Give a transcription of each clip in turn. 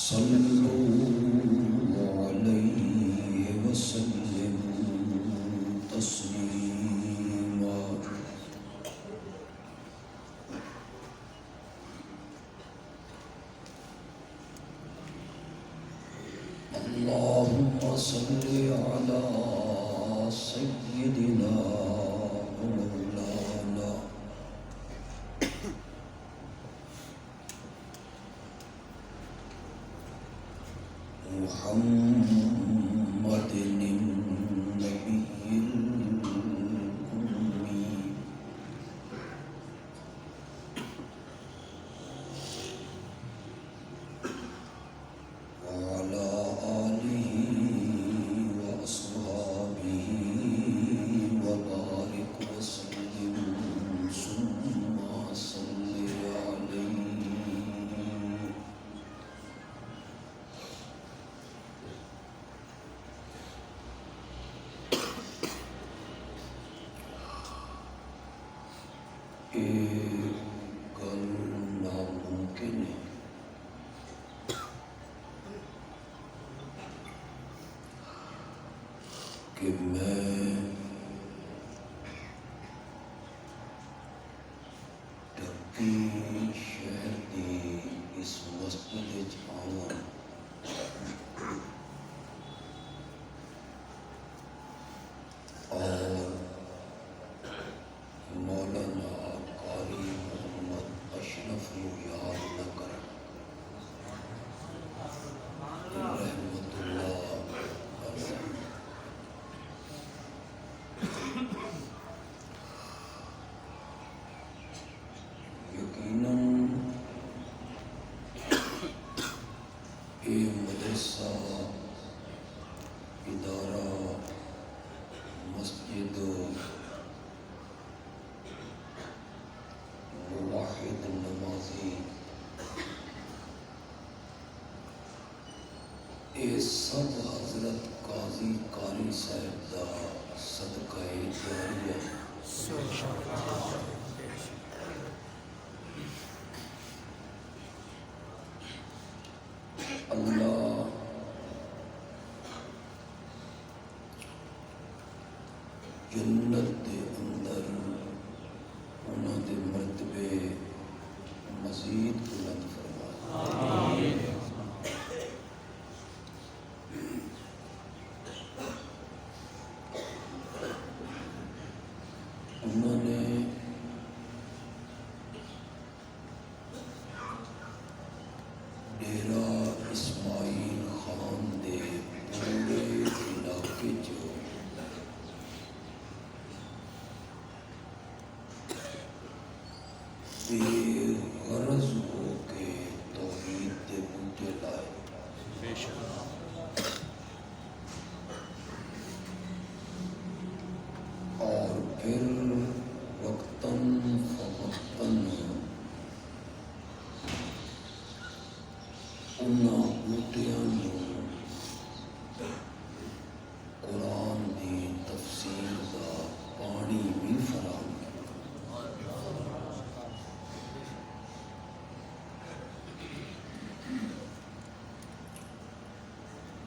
صلوا عليه وسلموا تسليما اللهم صل على سيدنا ومولانا محمد النبي الأمي وعلى آله وأصحابه وبارك وسلم ثم صل عليه گل ناممکن ہے کہ میں ٹرکی شہر کی اس مسجد آواں اور مولانا قاری محمد اشرف نو یاد نہ کریں رحمت اللہ علیہ۔ یقیناً یہ مدرسہ ادارہ مسجد واحد نمازی اے سب حضرت قاضی قاری صاحب دا صدقہ جاریہ اللہ جنت دے اندر انہاں دے مرتبے مزید بلند فرمائے۔ انہوں نے ڈیرہ اسماعیل خان دے پورے علاقے جو بے غرض ہو کے توحید دے بوٹے لائے۔ اور پھر وقتاً فوقتاً انہاں بوٹیاں نوں قرآن دی تفسیر دا پانی بھی فراہم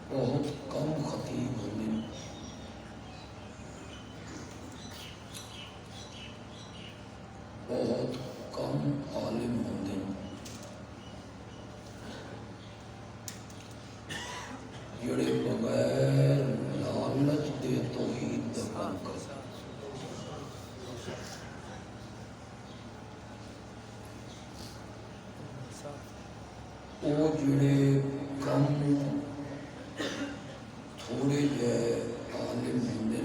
بہت کم خطیب ہوندے بہت کم عالم ہوندے جڑے بغیر لالچ دے توحید دا کام کرتے وہ جڑے کم تھوڑے جے عالم ہوندے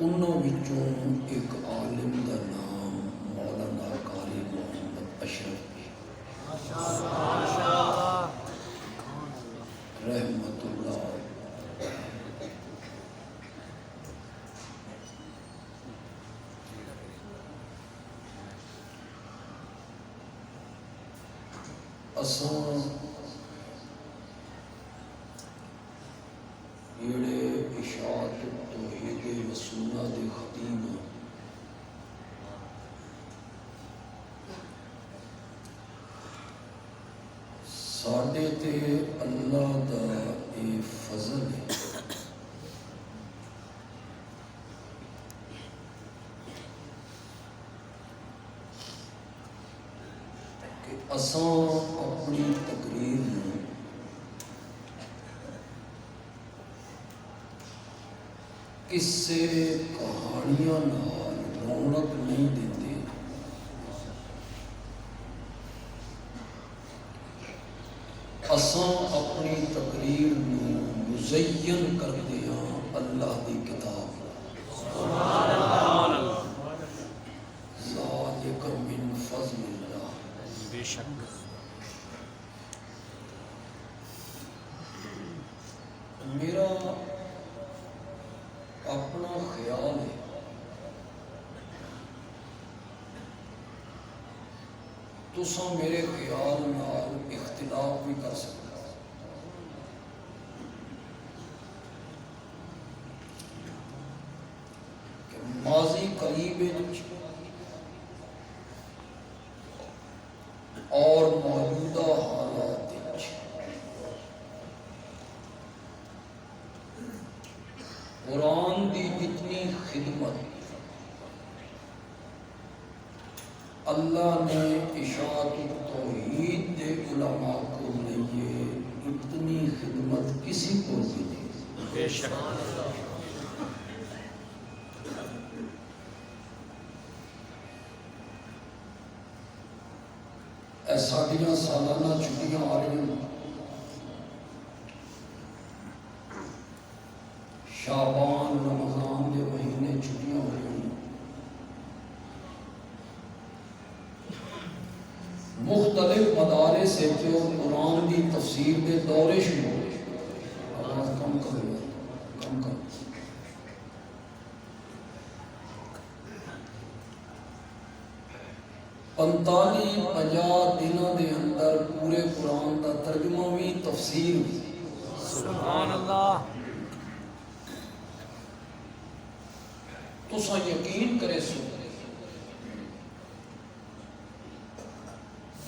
انہوں وچوں ایک عالم دا نام مولانا قاری محمد اشرف رحمت اللہ۔ اساں جڑے اشاعت توحید و سنہ دے خطیب ساڈے تے اللہ دا اے فضل ہے کہ اساں اپنی تقریر میں قصے کہانیاں نال رونق نہیں دیتے، اساں اپنی تقریر نو مزین کرتے ہاں اللہ دی کتاب سبحان اللہ، ذالک من فضل اللہ۔ بے شک میرا اپنا خیال ہے تساں میرے خیال نال اختلاف بھی کر سکتے کہ ماضی قریب اور موجودہ حالات قرآن دی جتنی خدمت اللہ نے اشاعت توحید دے علماء کو لیے اتنی خدمت کسی کو بھی نہیں۔ بے شک اے ساڈیاں سالانہ چھٹیاں آ رہی ہیں، شعبان رمضان کے مہینے چھٹیاں ہو رہی ہیں، مختلف مدارس سے جو قرآن کی تفسیر کے دورے شروع ہوئے، آواز کم کرو، کم کرو۔ 45-50 دنوں دے اندر پورے قرآن کا ترجمہ بھی تفسیر بھی۔ سبحان اللہ۔ تساں یقین کرے سو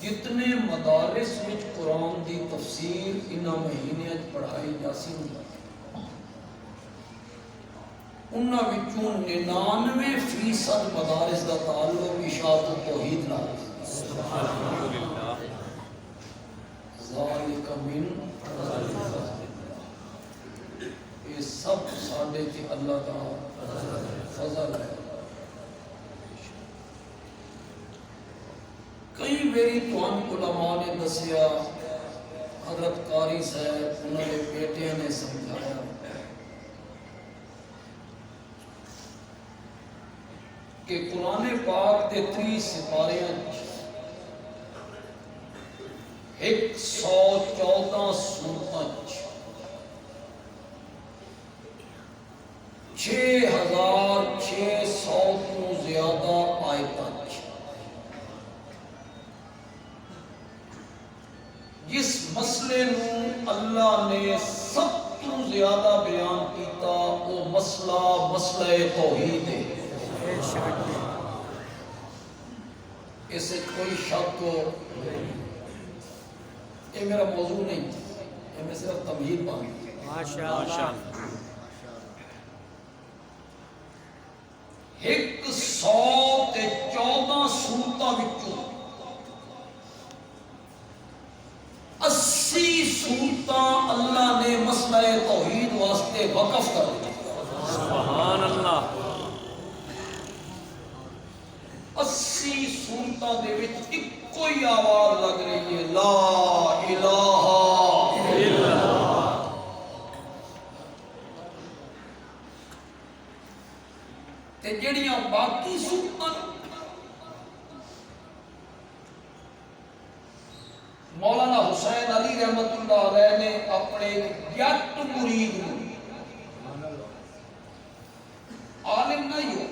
جتنے مدارس میں قرآن دی تفسیر انہاں مہینے پڑھائی جاسی انہاں وچوں 99% مدارس دا تعلق اشاعت توحید نال۔ سبحان اللہ۔ ذالک من فضل اللہ، یہ سب ساڈے تے اللہ دا فضل ہے۔ کئی میری توان علماء نے دسیا، حضرت قاری صاحب انہوں نے بیٹیاں نے سمجھایا کہ قرآن پاک دے 3 سپاریاں 114 سورتاں 6600 تو زیادہ آیتاں جس مسئلے نو اللہ نے سب تو زیادہ بیان کیتا وہ مسئلہ توحید ہے۔ اس سے کوئی شک ہو، یہ میرا موضوع نہیں، یہ میں صرف تمہید بانی۔ ماشاءاللہ۔ 114 سورتاں وچوں 80 سورتاں اللہ نے مسئلہ توحید واسطے وقف کر دی۔ سبحان اللہ۔ 80 سورتاں دے وچ ایک کوئی آواز لگ رہی ہے، لا الہ الا اللہ۔ تے جڑیاں باقی سورتاں مولانا حسین علی رحمت اللہ علیہ نے اپنے جٹ مرید عالم نہیں ہو،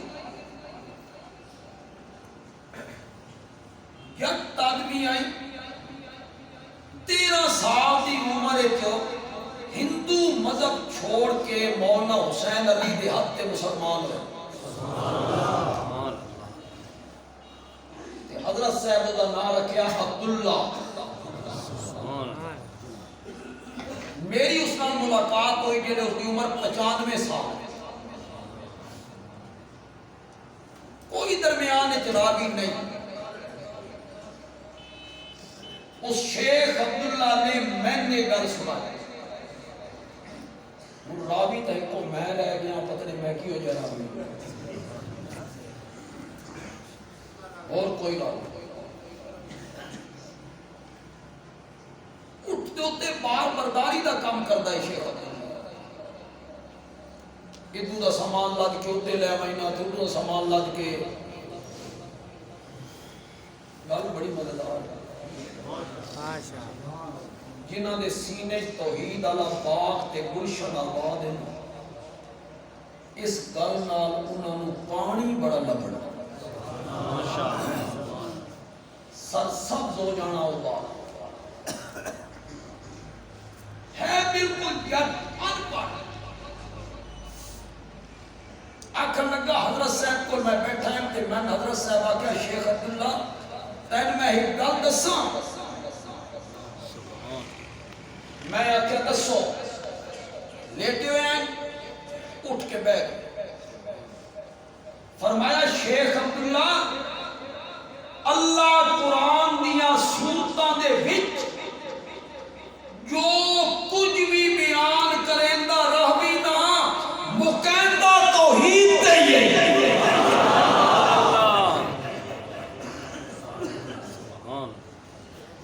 جٹ آدمی آئی 13 سال کی عمر ہندو مذہب چھوڑ کے مولانا حسین علی دے ہاتھ تے مسلمان ہوئے۔ حضرت صاحب کا نام رکھیا عبداللہ۔ ہوئی جلے اس کی عمر 95 سال، کوئی درمیان راوی نہیں۔ اس شیخ عبداللہ نے میں نے گل سنائی، راوی تک کو میں رہ گیا، پتہ نہیں میں کی ہو جا راوی اور کوئی راوی اٹھتے ہوتے بار برداری دا کام کرتا ہے شیخ عبداللہ، ادو دا سامان لد کے اتنے لے آئینا، ادو دا سامان لد کے، گل بڑی مزیدار ہے۔ جنہاں دے سینے توحید اللہ پاک تے گلشن آباد ہیں، اس گل نال انہاں نوں پانی بڑا لبنا، سر سبز ہو جانا ہوگا، ہے بالکل جد ان پڑھ۔ آخر لگا حضرت صاحب کو میں بیٹھا ہوں کہ میں حضرت صاحب آکھیا شیخ عبداللہ تین میں ایک گل دساں، میں آکھیا دسو، لیٹے ہوئے ہیں، اٹھ کے بیٹھ، فرمایا شیخ عبداللہ اللہ قرآن دیا سورتاں دے وچ جو کچھ بھی بیان کریندا رہوی نا مکیندا توحید تے ہی ہے۔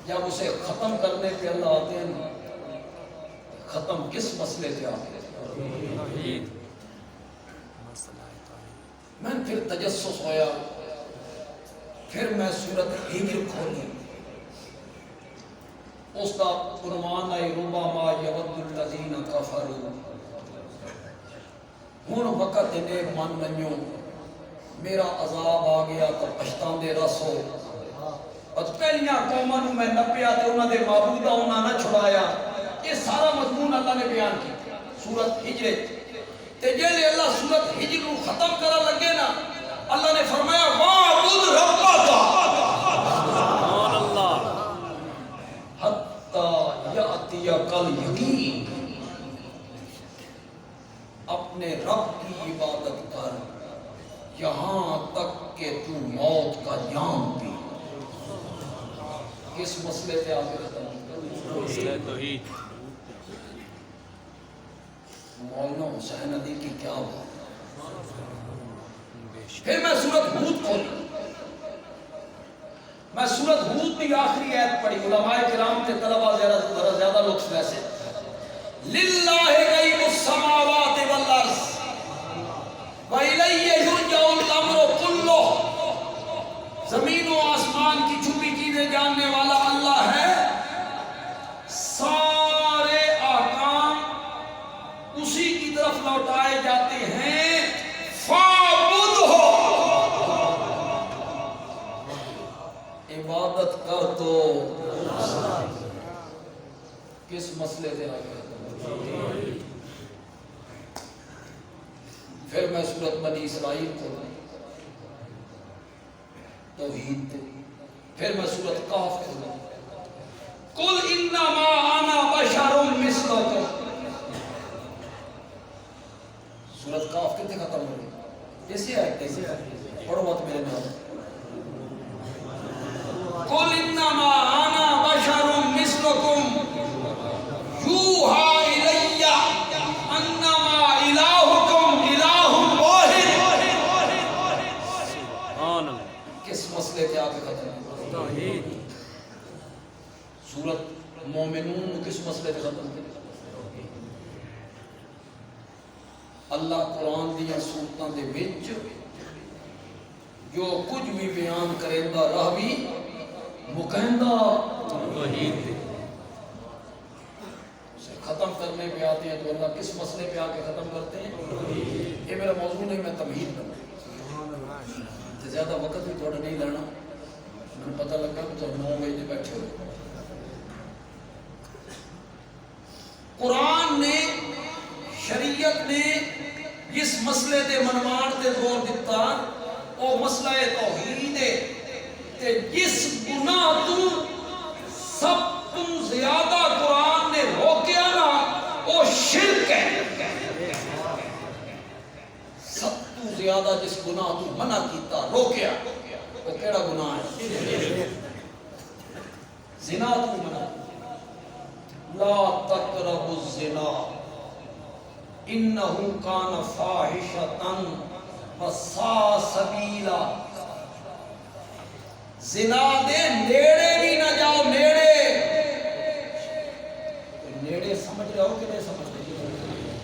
جب اسے ختم کرنے پہ اللہ آتے ہیں، ختم کس مسئلے سے آتے ہیں؟ میں پھر تجسس ہویا، پھر میں سورت ہجر کھولی، اس کا عنوان ہے ربما یود الذین کفروا، ہن وقت نے من منیو میرا عذاب آ گیا تو پچھتاندے رسو، اور پہلیاں قوماں نوں میں نپیا تے انہاں دے معبوداں انہاں نہ چھڑایا، یہ سارا مضمون اللہ نے بیان کیا سورت ہجر تے جیلے اللہ سورت ہجر کو ختم کرا لگے نا، اللہ نے فرمایا وَاعْبُدْ رَبَّكَ سبحان اللہ حَتَّى يَأْتِيَكَ الْيَقِينُ، اپنے رب کی عبادت کر یہاں تک کہ تو موت کا جام پی۔ کس مسئلے سے آگے ختم؟ مسئلہ توحید۔ مولانا حسین علی کی کیا بات؟ پھر میں سورت ہود کھولی، میں سورت ہود کی آخری آیت پڑھی، علماء کرام کے طلبہ زیادہ لطف ویسے، لِلَّهِ غَيْبُ السَّمَاوَاتِ وَالْأَرْضِ وَإِلَيْهِ يُرْجَعُ الْأَمْرُ كُلُّهُ، زمین و آسمان کی چھپی چیزیں جاننے والا اللہ ہے، سارے احکام اسی کی طرف لوٹائے جاتے ہیں، فَاعْبُدْهُ، عبادت کر تو کس مسئلے سے آگے؟ پھر میں سورت بنی اسرائیل کو توحید، پھر میں سورت کاف کو قُلْ إِنَّمَا أَنَا بَشَرٌ مِثْلُكُمْ، سورت کاف کتنے ختم ہو گئی؟ کیسی ہے؟ پڑھو بات میرے نام، قُلْ إِنَّمَا أَنَا بَشَرٌ مِثْلُكُمْ يُوحَىٰ إِلَيَّ أَنَّمَا إِلَٰهُكُمْ إِلَٰهٌ وَاحِدٌ۔ سبحان اللہ، کس مسئلے کے آگے ختم؟ توحید۔ سورت مومنون کس مسئلے کے ختم کی؟ اللہ قرآن دیا سورتاں دے وچ جو کچھ بھی بیان کریندا راوی مکہندہ توحید۔ ختم کرنے پہ آتے ہیں تو اللہ کس مسئلے پہ آ کے ختم کرتے ہیں؟ یہ میرا موضوع نہیں، میں تمہید کروں، زیادہ وقت بھی تھوڑا نہیں لینا، مجھے پتہ لگا کہ تو 9 بجے بیٹھے ہوئے۔ قرآن نے، شریعت نے جس مسئلے دے منوان تے زور دیتا وہ مسئلہ توحید ہے، تے جس گناہ تو سب تم زیادہ قرآن نے روکیا نا وہ شرک ہے۔ زیادہ جس گناہ تو منع کیتا روکیا وہ کیڑا گناہ ہے؟ زنا تو منع لا تقربوا الزنا انه کان فاحشۃ وساء سبیلا زنا دے نیڑے بھی نہ جاؤ نیڑے نیڑے سمجھ رہے ہو کہ نہیں سمجھ رہے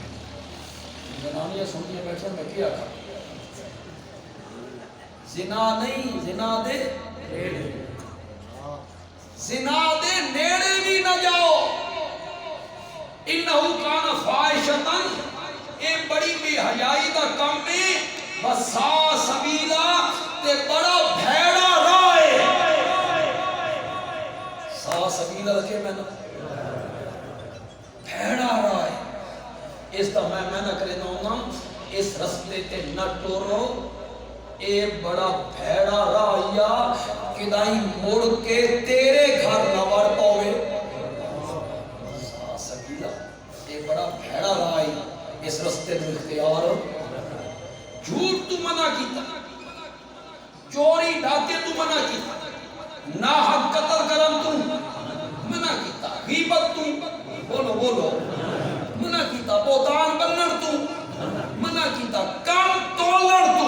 زنانیاں سنیے بیٹھے میں کیا کھا زنا نہیں زنا دے نیڑے زنا دے نیڑے بھی نہ جاؤ انہو کان فاحشۃ اے بڑی بے حیائی دا کم ہے وساء سبیلا تے بڑا بھیڑا راہ ہے سا سبیلا رکھے میں نے بھیڑا راہ ہے اس طرح میں نہ کرے دوں گا اس رستے تے نہ ٹورو اے بڑا بھیڑا راہ یا کدائی مڑ کے تیرے گھر نہ وڑ پاوے سبیلا اے بڑا بھیڑا راہ ہے اس رستے میں اختیار جھوٹ تو منع کیتا چوری ڈاکے تو منع کیتا ناحق قتل کرم تو منع کیتا غیبت تو بولو بولو منع کیتا بہتان بنن تو منع کیتا کم تولن تو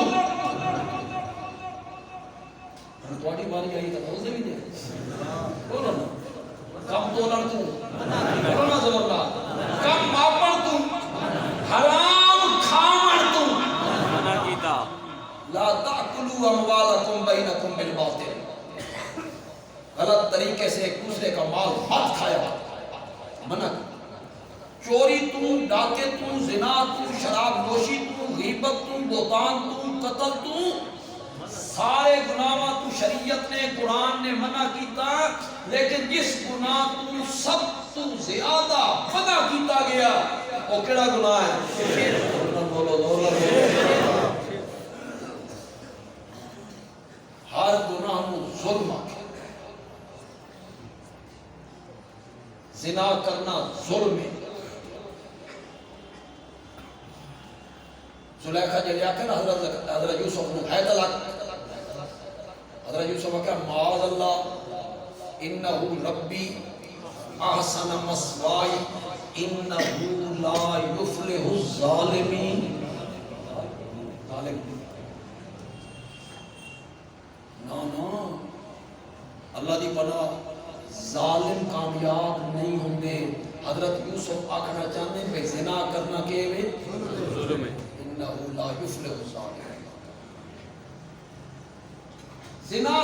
تواڈی باری آئی تو بول دے بھی دے بولو نا کم تولن تو بولو نا زور لا کم ماپن تو حرام کھاون تو منع کیتا لا تاکلوا اموالکم بینکم بالباطل غلط طریقے سے ایک دوسرے کا مال مت کھایا منع چوری تو ڈاکے تو زنا تو شراب نوشی تو غیبت تو بہتان تو قتل تو سارے گناہ تو شریعت نے قرآن نے منع کیتا لیکن جس گناہ تو سب تو زیادہ منع کیتا گیا وہ کیڑا گناہ ہے بولو بولو ہر گناہ کو ظلم آکے زنا کرنا ظلم ہے زلیخا جلیا کر حضرت یوسف نے ہے طلاق حضرت یوسف کہا معاذ اللہ انہو ربی احسن مسوائی انہو لا یفلح الظالمین نا اللہ دی پناہ ظالم کامیاب نہیں ہوں گے حضرت یوسف آکھنا چاہتے ہیں کہ زنا کرنا کہ ظلم ہے انہو لا یفلح الظالمین زنا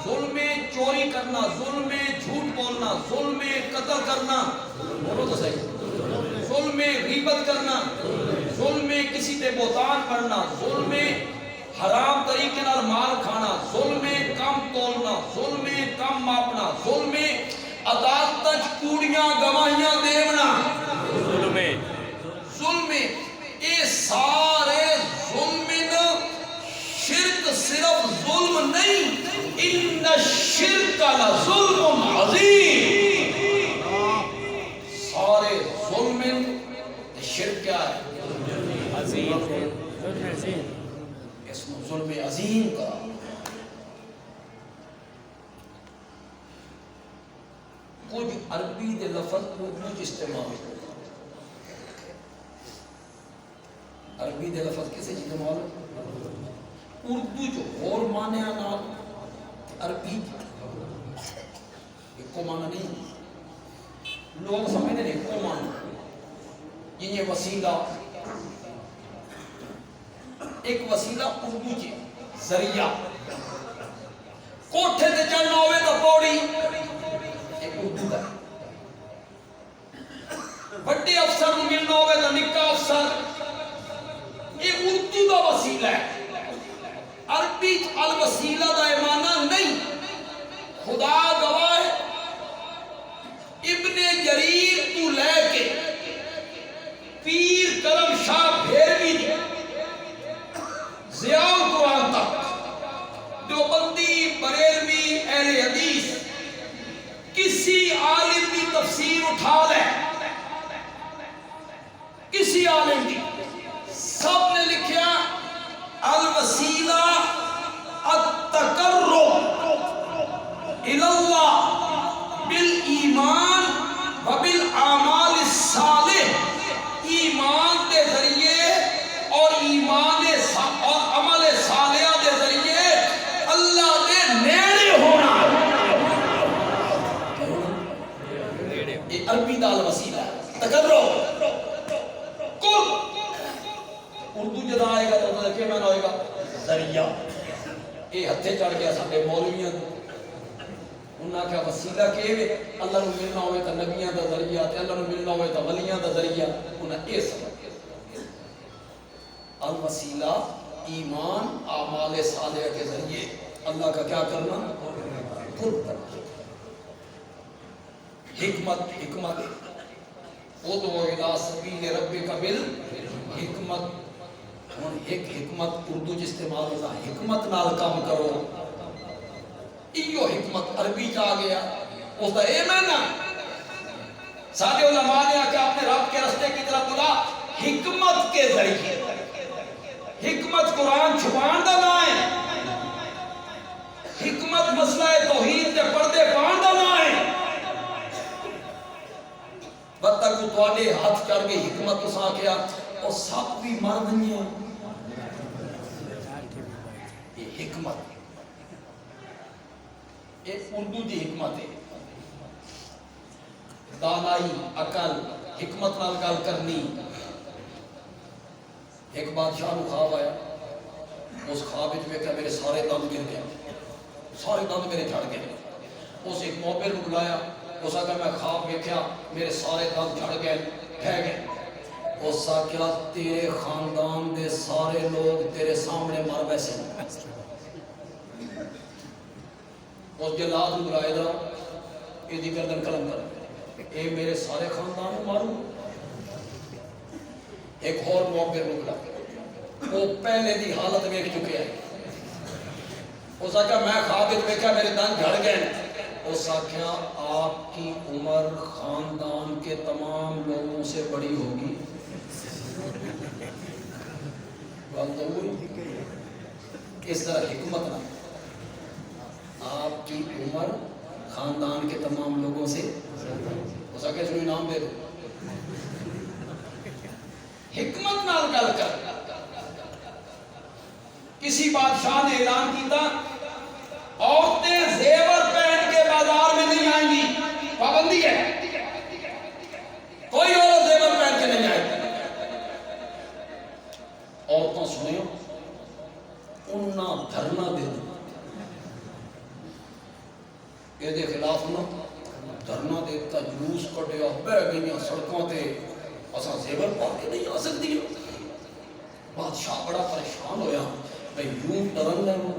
ظلم میں چوری کرنا ظلم میں جھوٹ بولنا ظلم میں قتل کرنا بولو تو صحیح ظلم میں غیبت کرنا ظلم میں کسی تے بہتان پڑھنا ظلم میں حرام طریقے نال مال کھانا ظلم میں کم تولنا ظلم میں کم ماپنا ظلم میں عدالت تک کوڑیاں گواہیاں دیونا ظلم میں یہ سارے ظلم شرک صرف ظلم نہیں ان الشرک لظلم عظیم سارے ظلم شرک کیا ہے عظیم اس میں ظلم عظیم کا کچھ عربی دے لفظ اردو استعمال عربی دے لفظ کسے استعمال اردو جو اور معنی نال عربی ایک کو معنی نہیں لوگ سمجھتے ہیں ایک کو معنی یہ وسیلہ ایک وسیلہ اردو جی ذریعہ کوٹھے تے چلنا ہوئے تو پوڑی ایک اردو ہے بڑے افسر ملنا ہوئے تو نکا افسر یہ اردو دا وسیلہ ہے عربی الوسیلہ دا ایمانہ نہیں خدا گواہ ابن جریر تو لے کے پیر کرم شاہ بھیروی دی ضیاء القرآن تک دیوبندی بریلوی اہل حدیث کسی عالم کی تفسیر اٹھا لے کسی عالم کی سب نے لکھیا چڑھ گیا سارے مولویاں انہاں کیا وسیلہ کہ اللہ نو ملنا ہوئے تو نبیاں دا ذریعہ تے اللہ نو ملنا ہوئے تو ولیاں دا ذریعہ انہاں اے سبب الوسیلہ ایمان اعمال صالحہ کے ذریعے اللہ کا کیا کرنا قرب کرنا حکمت ادعو الی سبیل ربک بالحکمت ایک حکمت اردو ج استعمال ہوتا حکمت نال کام کرو ایو حکمت عربی چ آ گیا اس کا اے معنی سارے علماء نے کہ اپنے رب کے راستے کی طرف بلا حکمت کے ذریعے حکمت قرآن چھپان دا نام ہے حکمت مسئلہ توحید کے پردے پان دا نام ہے بتا کو تواڈے ہاتھ چڑھ کے حکمت تساں کیا اور سب بھی مر نہیں ہے یہ حکمت یہ اردو دی حکمت ہے دانائی عقل حکمت نال گل کرنی ایک بادشاہ نو خواب آیا اس خواب وچ ویکھیا میرے سارے دند گر گئے سارے دند میرے جھڑ گئے اس ایک موبر نو بلایا اس آگے میں خواب ویکھیا میرے سارے دند جھڑ گئے بہ گئے اس آگے تیرے خاندان دے سارے لوگ تیرے سامنے مر بیسے اس جلاد نو بلائے دا یہ دی گردن قلم کر اے میرے سارے خاندان کو ماروں ایک اور موقع رکلا وہ پہلے دی حالت میں چکے ہیں اس آکھا میں خوابت دیکھا میرے دن جھڑ گئے اس آکھا آپ کی عمر خاندان کے تمام لوگوں سے بڑی ہوگی بات تو ہوئی اس طرح حکمت نہ آپ کی عمر خاندان کے تمام لوگوں سے اس آکھا اس کو انعام دے دو حکمت نال گل کر کسی بادشاہ نے اعلان کیتا عورتیں زیور پہن کے بازار میں نہیں آئیں گی پابندی ہے کوئی عورت زیور پہن کے نہیں آئے عورتوں سنیں انہاں دھرنا دے دو یہ دے خلاف نہ دھرنا دیتا جلوس کٹیا بہ گئیاں سڑکوں تے اساں زیور پا کے نہیں آ سکتی بادشاہ بڑا پریشان ہویا بھئی یوں ڈرن لے وہ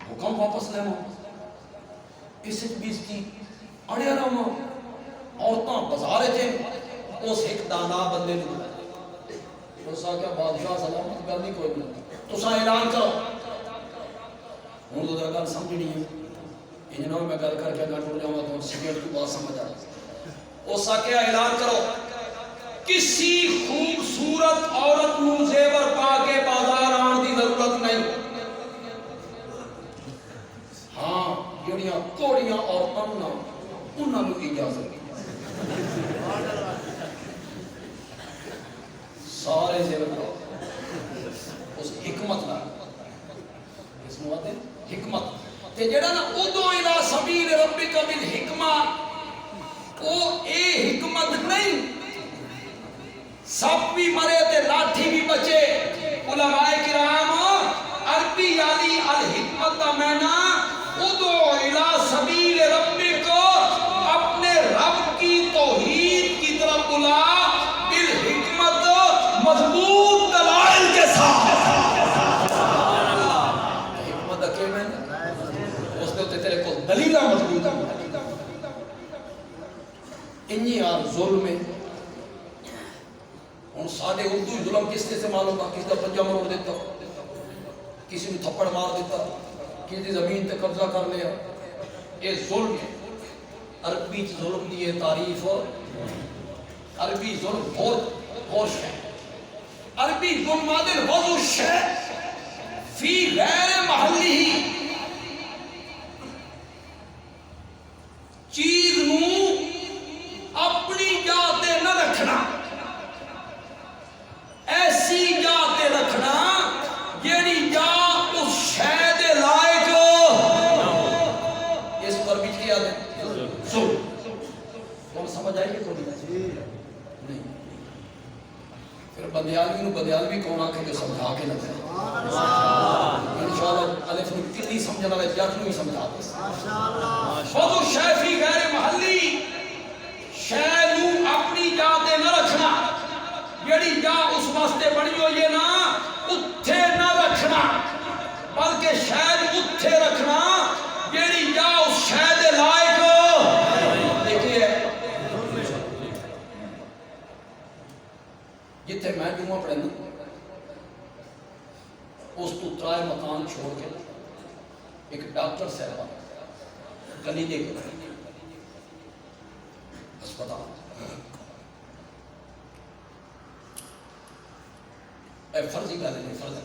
حکم واپس لے وہ اس بیستی اڑیا رہا عورتاں بازار تھے اس ایک دانا بندے نے اس آگیا بادشاہ سلامت گل نہیں کوئی نہیں تو سا اعلان کرو ہوں تو در گل سمجھ نہیں ہے انجنوں میں گل کر کے گھر ٹوٹ جاؤں گا تو سگریٹ کی بات سمجھ آ اس آگیا اعلان کرو کسی خوبصورت عورت نو زیور پا کے بازار آن دی ضرورت نہیں ہاں جڑیاں کوڑیاں عورتاں نہ انہاں نو اجازت سارے زیور پا اس حکمت نہ اس نو آتے حکمت تے جڑا نا ادعو الی سبیل ربک بالحکمہ او اے حکمت نہیں سب بھی مرے تے لاٹھی بھی بچے علماء کرام عربی یعنی الحکمت کا معنی ادعو الی سبیل ربک اپنے رب کی توحید کی طرف بلا بالحکمت مضبوط دلائل کے ساتھ حکمت کے معنی اس نے تیرے کو دلیل مضبوط انہی یار ظلم ہے ان سارے اردو ظلم کس سے معلوم تھا کس کا پنجہ مروڑ دیتا کسی نے تھپڑ مار دیتا کسی زمین تے قبضہ کر لیا یہ ظلم ہے عربی ظلم دی ہے تعریف عربی ظلم بہت ہے عربی ظلم آدھر وضع شے فی غیر محلی ہی چیز نو اپنی جاتے نہ رکھنا ایسی جاتے رکھنا جیڑی جا اس شہد لائق اس پر بھی کیا دے ظلم کون سمجھ آئیے کو نہیں پھر بدیالوی نو بدیالوی کون آکے جو سمجھا کے نہ دے سمجھنے والے جج نو ہی سمجھا دے خود شیفی غیر محلی شے نو اپنی جا تے نہ رکھنا جیڑی جا اس واسطے بنی ہوئی ہے نا اتھے نہ رکھنا بلکہ شے اتھے رکھنا جیڑی جا اس شے دے لائق دیکھئے جتھے میں جمعہ پڑھنا اس تو ترائے مکان چھوڑ کے ایک ڈاکٹر صاحبہ کلینک ہسپتال اے فرضی گل نہیں فرض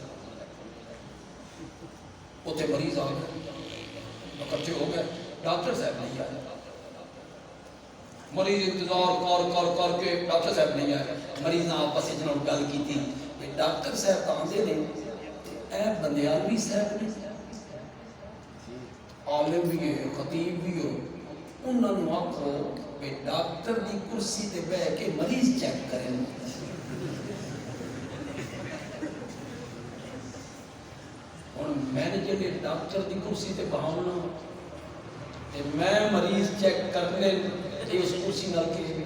اتنے مریض آ گئے اکٹھے ہو گئے ڈاکٹر صاحب نہیں آئے مریض انتظار کر کے ڈاکٹر صاحب نہیں آئے مریض نے آپس میں گل کی تھی ڈاکٹر صاحب تو آتے نہیں اے بندیالوی صاحب نے عالم بھی ہے خطیب بھی ہو انہوں نے آکھو کہ ڈاکٹر دی کرسی تے بیٹھ کے مریض چیک کریں اور میں نے جڑے ڈاکٹر دی کرسی تے بہانا تے میں مریض چیک کرنے تے اس کرسی نال کے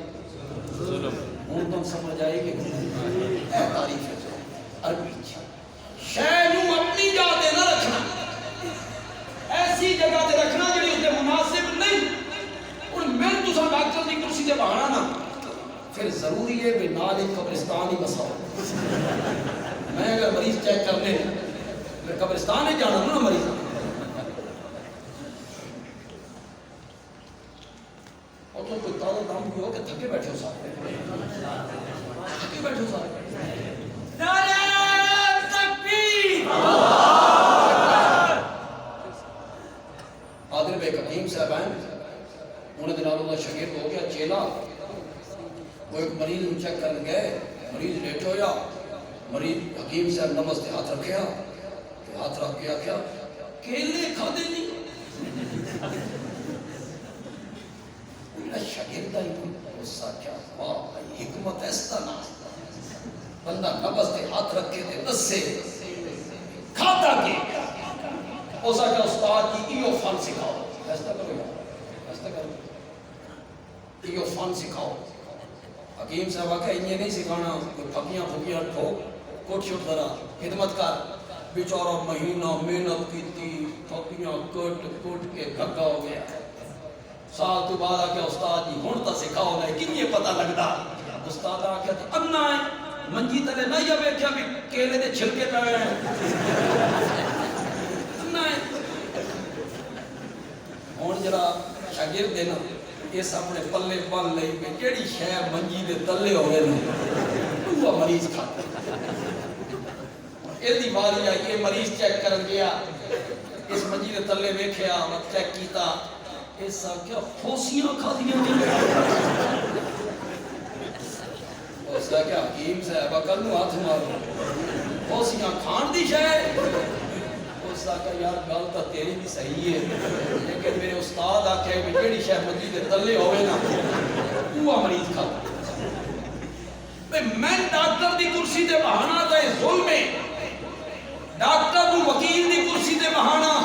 ہوں تم سمجھ آئے کہ اے تعریف ہے جو عربی شے نو اپنی جا تے نہ رکھنا ایسی جگہ تے رکھنا جڑی اس دے مناسب نہیں اور میں تو ڈاکٹر دی کرسی تے بہانا نا پھر ضروری ہے کہ نال ایک قبرستان ہی بساؤ میں اگر مریض چیک کرنے پھر قبرستان ہی جانا نا مریض اور تو کوئی تازہ دام بھی ہو کہ تھکے بیٹھے ہو سارے تھکے بیٹھے ہو سارے نعرہ تکبیر عادل بے حکیم صاحب آئیں انہیں دنالوں کا شگرد ہو گیا چیلا وہ ایک مریض ان چیک کرنے گئے مریض لیٹ ہو یا مریض حکیم صاحب نماز تے ہاتھ رکھیا ہاتھ رکھ گیا کیا کیلے کھا دے نہیں شگرد آئی غصہ کیا واہ حکمت ایسا نہ بندہ نبض تے ہاتھ رکھے تے دسے کھاتا کے اوسا کیا استاد جی ایو فن سکھاؤ ایسا کرو یار ایسا کرو ایو فن سکھاؤ حکیم صاحب آکھا انہیں نہیں سکھانا کوئی پھکیاں پھکیاں ٹھوک کوٹ شوٹ ذرا خدمت کر بیچارہ مہینہ محنت کی تھی پھکیاں کٹ کے گھگا ہو گیا سال تو بعد آکے استاد جی ہون تا سکھاؤ لے کن یہ پتہ لگتا استاد آکے انا ہے منجی تلے نہ یہ بیٹھیا بھی کیلے دے چھلکے پہ ہیں انا ہے ہون جرا شاگرد دینا اس اپنے پلے بن لئی کہ جیڑی شے منجی دے تلے ہوئے نا وہ مریض کھاتا ایدی باری آئی یہ مریض چیک کر گیا اس منجی دے تلے ویکھیا اور چیک کیتا ایسا کیا پھوسیاں کھا دیا اس کا کیا حکیم صاحب اکل نو ہاتھ مارو پھوسیاں کھان دی شاید اس کا یار گل تا تیری بھی صحیح ہے لیکن میرے استاد آکھے کہ جیڑی شاید مجید تلے ہوئے نا وہ مریض کھا میں ڈاکٹر دی کرسی دے بہانا دے ظلم ہے ڈاکٹر نو وکیل دی کرسی دے بہانا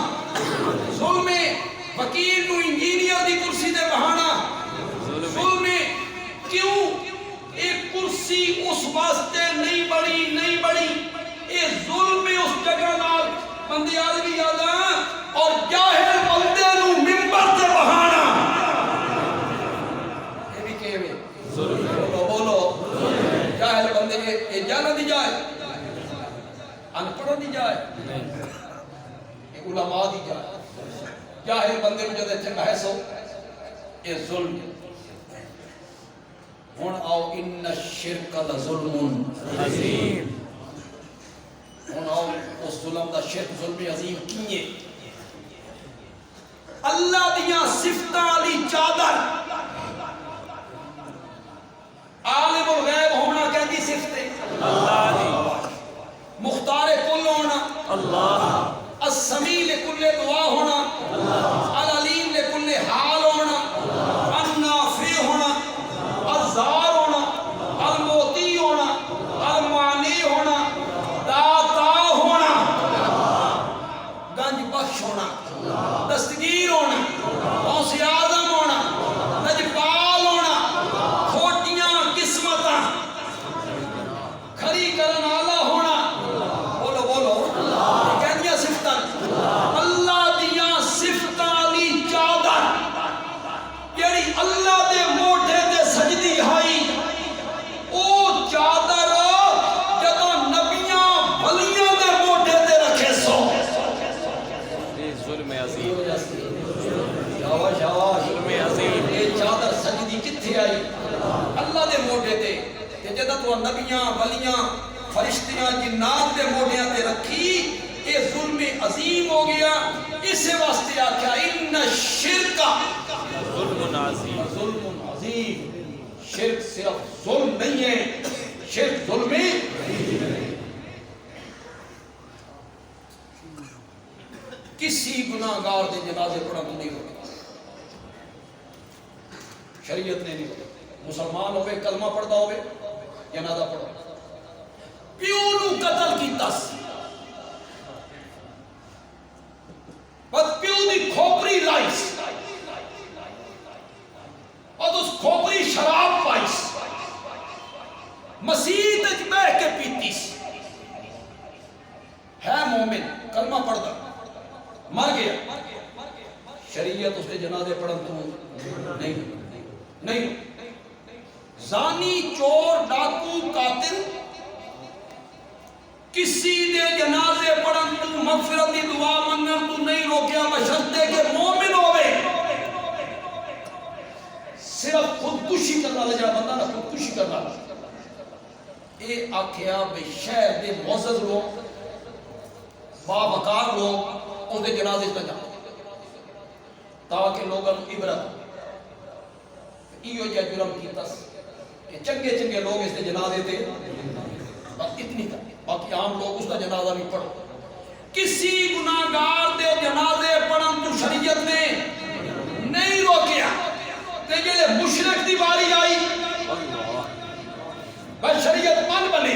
ظلم ہے وکیل نو انجینئر دی کرسی دے بہانا ظلم ہے کیوں ایک کرسی اس واسطے نہیں بڑی اے ظلم ہے اس جگہ نال بندے عالمی یادا اور جاہل بندے نو ممبر دے بہانا یہ بھی کہے ظلم ہے بولو جاہل بندے کے یہ جانا دی جائے انپڑھ دی جائے یہ علماء دی جائے جاہل بندے میں جو دیتے بحث ہو یہ ظلم ہون آؤ ان الشرک لظلم عظیم ہون آؤ اس ظلم دا شرک ظلم عظیم کیے اللہ دیاں صفتہ علی چادر عالم الغیب ہونا کہتی صفتے اللہ دی مختار کل ہونا اللہ السمیع لکل دعا ہونا العلیم لکل حال ہونا النافع ہونا الزار ہونا الموتی ہونا المانی ہونا داتا ہونا گنج بخش ہونا ولیاں فرشتیاں جنات دے موڈیاں تے رکھی، یہ ظلم عظیم ہو گیا۔ اس واسطے آکھیا ان الشرک ظلم عظیم، ظلم عظیم، شرک صرف ظلم نہیں ہے، شرک ظلم کسی گناہگار دے جنازے پڑھن نہیں ہوگا، شریعت نے نہیں ہوگا۔ مسلمان ہوئے کلمہ پڑھتا ہوئے جنازہ پڑھو، پیو نو قتل کیتا سی، بس پیو دی کھوپری لائس اور اس کھوپری شراب پائس، مسیح وچ بیٹھ کے پیتی سی، ہے مومن کلمہ پڑھتا مر گیا، شریعت اس کے جنازے پڑھن تو نہیں۔ زانی، چور، ڈاکو، قاتل کسی دے جنازے پڑھن تو مغفرت دی دعا منگن تو نہیں روکیا، بشرطے کہ مومن ہوئے۔ صرف خودکشی کرنا لگا بندہ نہ خودکشی کرنا لگا، اے آکھیا بے شہر دے معزز لوگ، باوقار لوگ اس دے جنازے نہ جاؤ تاکہ لوگوں عبرت ایو جا جرم کیتا کہ چنگے چنگے لوگ اس دے جنازے تے بس اتنی کا، باقی عام لوگ اس دا جنازہ بھی پڑھو۔ کسی گناہگار دے جنازے پڑھن تو شریعت نے نہیں روکیا، تے جلے مشرک دی باری آئی بس شریعت من بنے،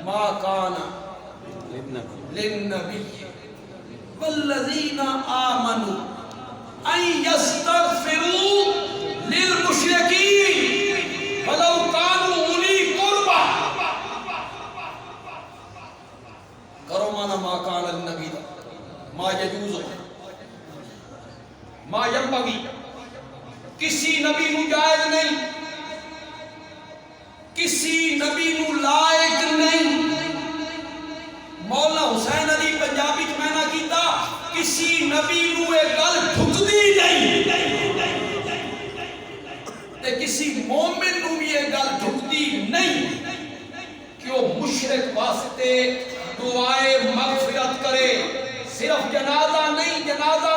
ما کانا للنبی والذین آمنوا ان یستغفروا للمشرکین ولو کانوا اولی قربا۔ کرو مانا ما کان للنبی دا ما یجوز ما ینبغی، کسی نبی نو جائز نہیں، کسی نبی نو لائق نہیں۔ مولا حسین علی پنجابی میں نہ کیتا، کسی نبی نو ایک گل ٹھکدی نہیں تے کسی مومن نو بھی ایک گل ٹھکدی نہیں کہ وہ مشرک واسطے دعائے مغفرت کرے۔ صرف جنازہ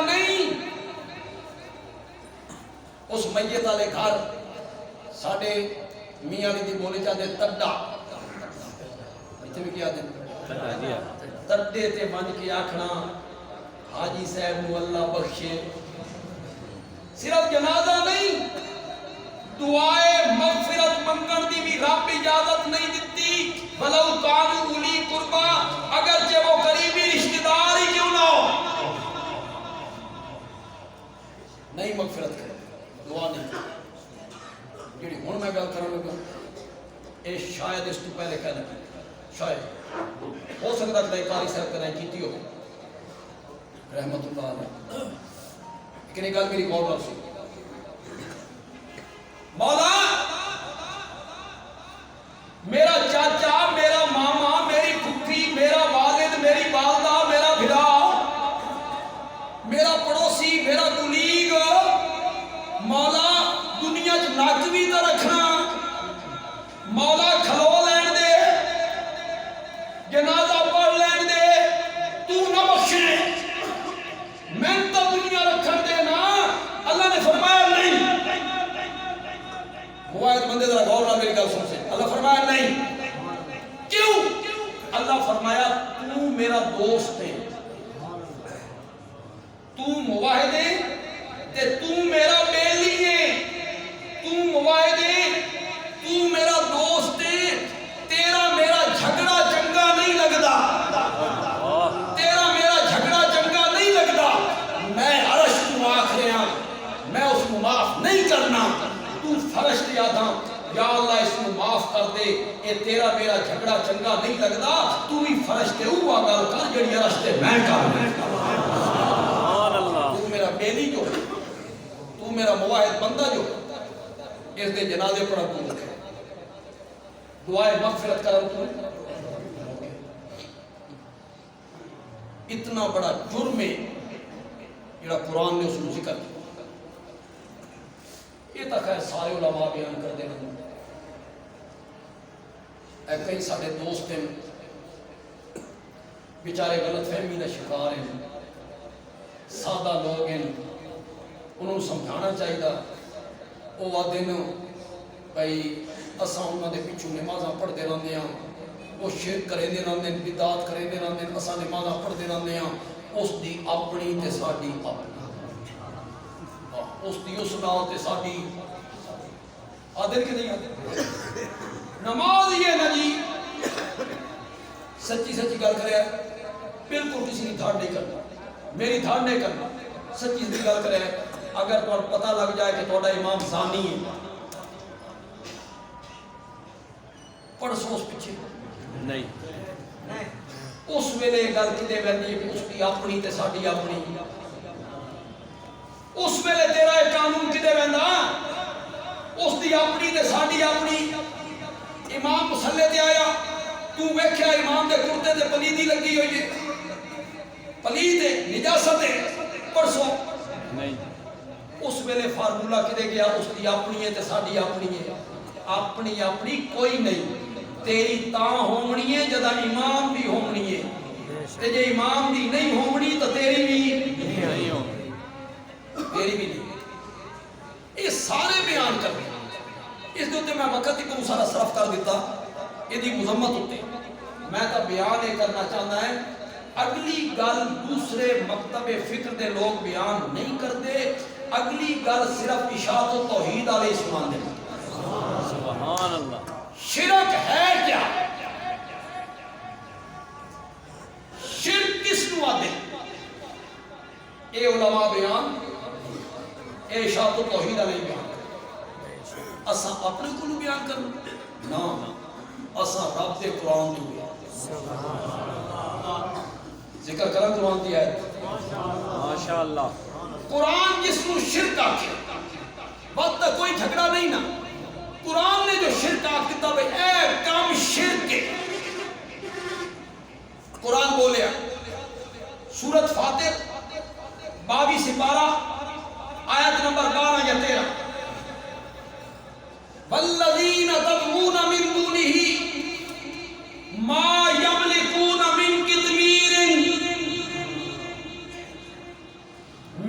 نہیں، اس میت والے گھر ساڈے میاں علی دی بولے چاہتے تڈا، اتنے بھی کیا دیں تردے تے من کے آکھنا حاجی صاحب نو اللہ بخشے۔ صرف جنازہ نہیں، دعائے مغفرت منگن دی بھی رب اجازت نہیں دیتی، ولو کانوا اولی قربا، اگرچہ وہ قریبی رشتہ دار ہی کیوں نہ ہو، نہیں مغفرت کرے، دعا نہیں کرے۔ جیڑی ہن میں گل کرن لگا اے شاید اس تو پہلے کہہ لگا، شاید ہو سکتا ہے قاری صاحب کریں کیتی ہو رحمت اللہ علیہ، لیکن ایک گل میری غور نال سن، مولا میرا چاچا، میرا ماما، میری پھپھی، میرا والد، میری والدہ، میرا بھرا، میرا پڑوسی، میرا کلیگ، مولا دنیا چ نک بھی تو رکھنا، مولا کھلو لین دے، جنازہ پڑھ لین دے، تو نہ بخشے، میں تو دنیا رکھن دے نا۔ اللہ نے فرمایا نہیں، موائد بندے ذرا غور نہ میری گل سن سے، اللہ فرمایا نہیں، کیوں؟ اللہ فرمایا تو میرا دوست ہے، تو موحد ہے تے تو میرا بیلی ہے، تو موحد ہے، تو میرا دوست ہے، تیرا میرا جھگڑا چنگا نہیں لگدا، تیرا میرا جھگڑا چنگا نہیں لگدا، میں عرش کو آکھ رہا میں اس کو معاف نہیں کرنا، تو فرشت یادا یا اللہ اس کو معاف کر دے، اے تیرا میرا جھگڑا چنگا نہیں لگدا، تو بھی فرشتے ہوا گل کر جڑی عرش تے میں کر، تو میرا بیلی جو تو میرا موحد بندہ جو اس دے جنازے پڑھا تو دعائے مغفرت کرن تو اتنا بڑا جرم ہے جڑا قرآن نے اس کو ذکر کیا۔ یہ تو خیر سارے علماء بیان کر دیں، کئی سارے دوست ہیں بیچارے غلط فہمی کا شکار ہیں، سادہ لوگ ہیں، انہوں سمجھانا چاہیے۔ وہ آدھے بھائی اساں انہوں نے پچھوں نمازاں پڑھتے رہتے ہیں، وہ شرک کرتے رہتے ہیں، بدعات کرتے رہتے ہیں، اساں نمازاں پڑھتے رہتے ہیں، اس دی اپنی تے ساڈی اپنی، اس دی اس نال تے ساڈی آدھے کہ نہیں آدھے؟ نماز یہ نا جی سچی سچی گل کرے، بالکل کسی کی دھاڑ نہیں کرنا، میری دھاڑ نہیں کرنا، سچی سچی گل کرے۔ اگر تمہیں پتہ لگ جائے کہ تھوڑا امام زانی ہے، پڑھ سو اس پیچھے نہیں، اس ویلے گل کتے ویندی ہے کہ اس کی اپنی تے ساڈی اپنی، اس ویلے تیرا ایک قانون کتے ویندا، اس دی اپنی تے ساڈی اپنی۔ امام مسلے تے آیا، تو ویکھیا امام دے کرتے تے پلیدی لگی ہوئی ہے، پلید ہے، نجاست ہے، پرسوں نہیں، اس ویلے فارمولہ کدے گیا، اس دی اپنی ہے تے ساڈی اپنی ہے، اپنی اپنی کوئی نہیں، تیری تاں ہومنی ہے جدا امام بھی ہومنی ہے، تے جے امام دی نہیں ہومنی تو تیری بھی نہیں ہو، تیری بھی نہیں۔ یہ سارے بیان کر دیں، اس دوتے میں وقت ہی کو سارا صرف کر دیتا، یہ دی مذمت ہوتے میں تو بیان یہ کرنا چاہتا ہے۔ اگلی گل دوسرے مکتب فکر دے لوگ بیان نہیں کرتے، اگلی گل صرف اشاعت و توحید علیہ سنان دے۔ سبحان اللہ، شرک ہے کیا؟ شرک کس نو آدھے؟ اے علماء بیان، اے اشاعت و توحید علیہ بیان کرنا، اساں اپنے کو بیان کرنا نا، اساں رب دے قرآن تو بیان ذکر کرا قرآن دی آیت، ماشاءاللہ، قرآن جس کو شرک آکھے بات تا کوئی جھگڑا نہیں نا، قرآن نے جو شرک آکھ دیتا بھئی اے کام شرک ہے، قرآن بولیا سورت فاتح 22 سپارہ آیت نمبر 12 یا 13، وَالَّذِينَ تَدْعُونَ مِن دُونِهِ مَا يَمْلِكُونَ مِن قِطْمِيرٍ،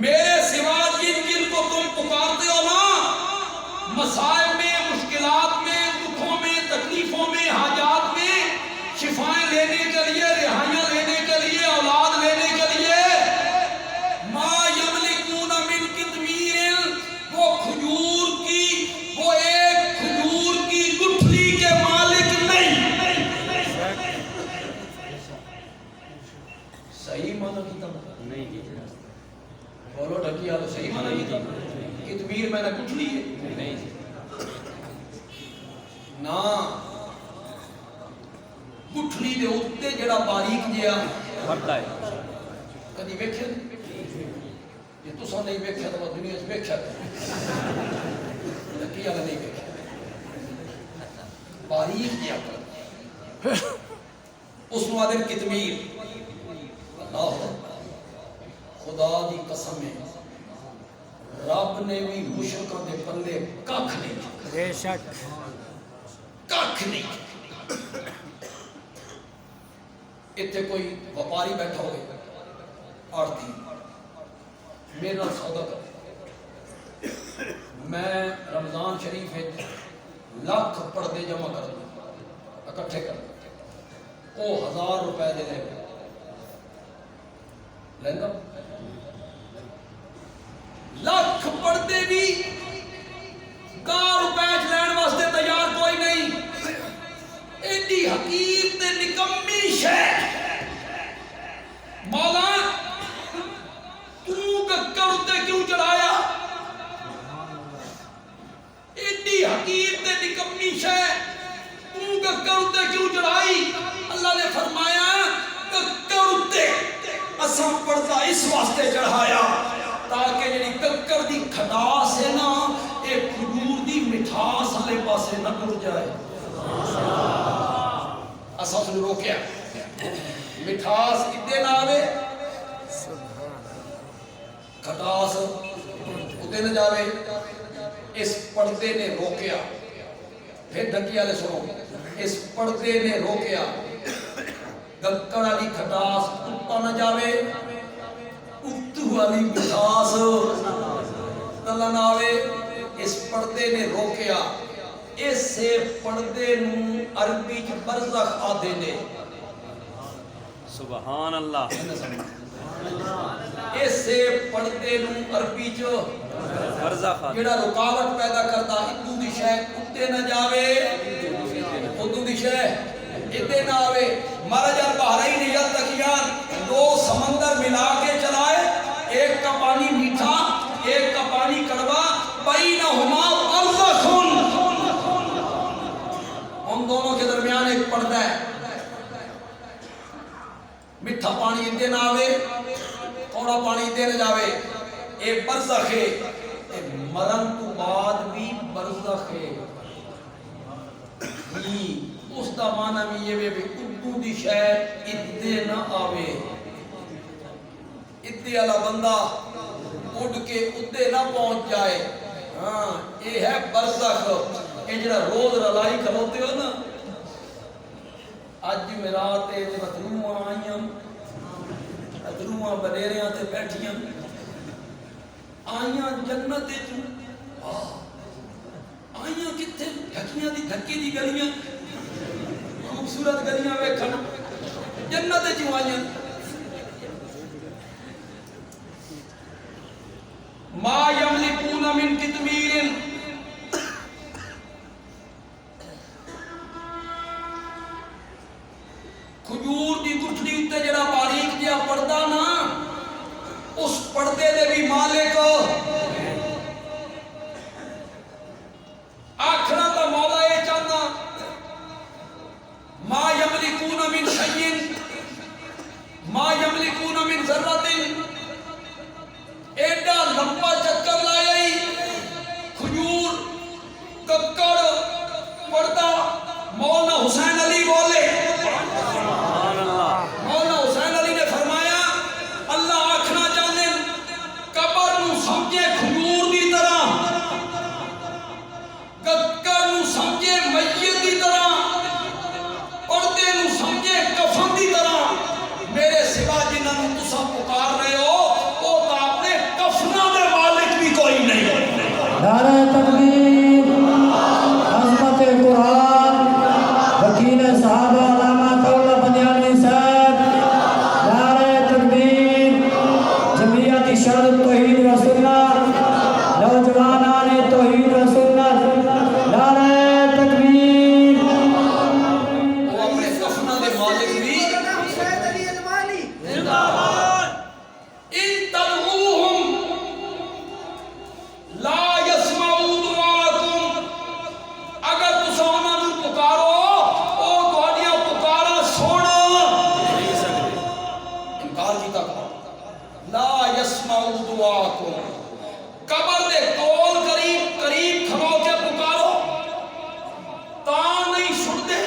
میرے سوا جن جن کو تم پکارتے ہو نا، مسائل میں، مشکلات میں، دکھوں میں، تکلیفوں میں، حاجات میں، شفائیں لینے کے لیے، رہائیاں لینے کے لیے، اولاد لینے کے لیے، ما یملکون من قطمیر، وہ کھجور کی، وہ ایک کھجور کی گٹھلی کے مالک نہیں۔ صحیح معنی کیتا نہیں، بولو ڈھکی آلو، صحیح معنی کیتا قطمیر میں نے گٹھلی ہے نہیں، نا، گٹھلی دے اُتے جڑا باریک جیا پڑھتا ہے، کدی ویکھیا یہ تساں نہیں ویکھیا تو دنیا وچ ویکھیا ڈھکی آلو نہیں ویکھیا، باریک جیا اس نو آدھے قطمیر۔ اللہ خدا دی قسم ہے، رب نے بھی مشرکاں دے پلے ککھ نہیں، بے شک، ککھ نہیں۔ اتنے کوئی وپاری بیٹھا ہوئے آڑتی، میرے نال سودا کر، میں رمضان شریف لاکھ پردے جمع کر دوں، اکٹھے کر دوں، وہ 1000 روپے دے لے گا لینا، لاکھ پردے بھی 10 روپے لین واسطے تیار کوئی نہیں، ایڈی حقیر تے نکمی شے، مولا تو ککڑ تے کیوں چڑھایا؟ ایڈی حقیر تے نکمی شے، تو ککڑ تے کیوں چڑھائی؟ اللہ نے فرمایا ککڑ تے اساں پردہ اس واسطے چڑھایا تاکہ جڑی ککڑ دی کھٹاس ہے نا، اے کھجور دی مٹھاس والے پاسے نہ ٹر جائے۔ اساں اس نوں روکیا، مٹھاس کدے نہ آوے، کھٹاس ادے نہ جاوے، اس پردے نے روکیا۔ پھر ڈھکی والے سنو، اس پردے نے روکیا گکڑ والی کھٹاس اتنا نہ جاوے، اتو والی مٹھاس نہ آوے، اس پردے نے روکیا۔ اس پردے نو عربی چ برزخ آدھے نے۔ سبحان اللہ، اس پردے نو عربی چ برزخ جڑا رکاوٹ پیدا کرتا، ادو دی شے اتنے نہ جاوے، ادو دی شے اتنے نہ آوے۔ مرج البحرین یلتقیان، دو سمندر ملا کے چلائے، ایک کا پانی میٹھا ایک کا پانی کڑوا، بینہما برزخ، ان دونوں کے درمیان ایک پردہ ہے۔ میٹھا پانی اتنے نہ آوے، تھوڑا پانی اتنے نہ جاوے، ایک برزخ ہے۔ مرن تو بعد بھی برزخ ہے، اس دا معنی بھی یہ بھی ادو دی شے ادے نہ آوے، ادے والا بندہ اڑ کے ادے نہ پہنچ جائے۔ ہاں یہ ہے برزخ۔ یہ جڑا روز رلائی کھلوتے ہو نا، اج میرات مدروواں آئیاں، مدروواں بنیریاں تے بیٹھیاں، آئیاں جنت آئیاں کتنے ڈھکیاں دی ڈھکی دی گلیاں، خوبصورت گلیاں ویکھن، جنت چوں آئیاں۔ ما یملکون من قطمیر، کھجور دی گٹھلی اتے جڑا باریک جہا پردہ نا، اس پردے دے بھی مالک آخرا کا مولا یہ چاہنا۔ ما یملکون من شیء، ما یملکون من ذرۃ، ایڈا لمبا چکر لایا ہی، کھجور ککڑ پردہ۔ مولانا حسین علی بولے، مولانا حسین علی نے فرمایا اللہ آکھنا چاہتے قبر نو سمجھے کھجور دی طرح، ککڑ نو سمجھے میت دی طرح، پردے نو سمجھے کفن دی طرح۔ میرے سوا جنہاں نو تساں پکار رہے ہو وہ تو اپنے کفناں دے مالک بھی کوئی نہیں۔ نعرہ تکبیر، عظمت قرآن، وکیل صحابہ علامہ طلبہ بنیانی صاحب، نعرہ تکبیر، جمعیت اشاعت توحید و سنت، نوجوانان توحید و سنت، نعرہ تکبیر۔ وہ اپنے کفناں دے مالک بھی ان تدعوہم لا یسمعوا دعاءکم، اگر تساں انہاں نوں پکارو او تہاڈیاں پکاراں سن نہیں سکدے۔ انکار کیتا لا یسمعوا دعاءکم، قبر دے کول قریب قریب کھلو کے پکارو تاں نہیں سنتے،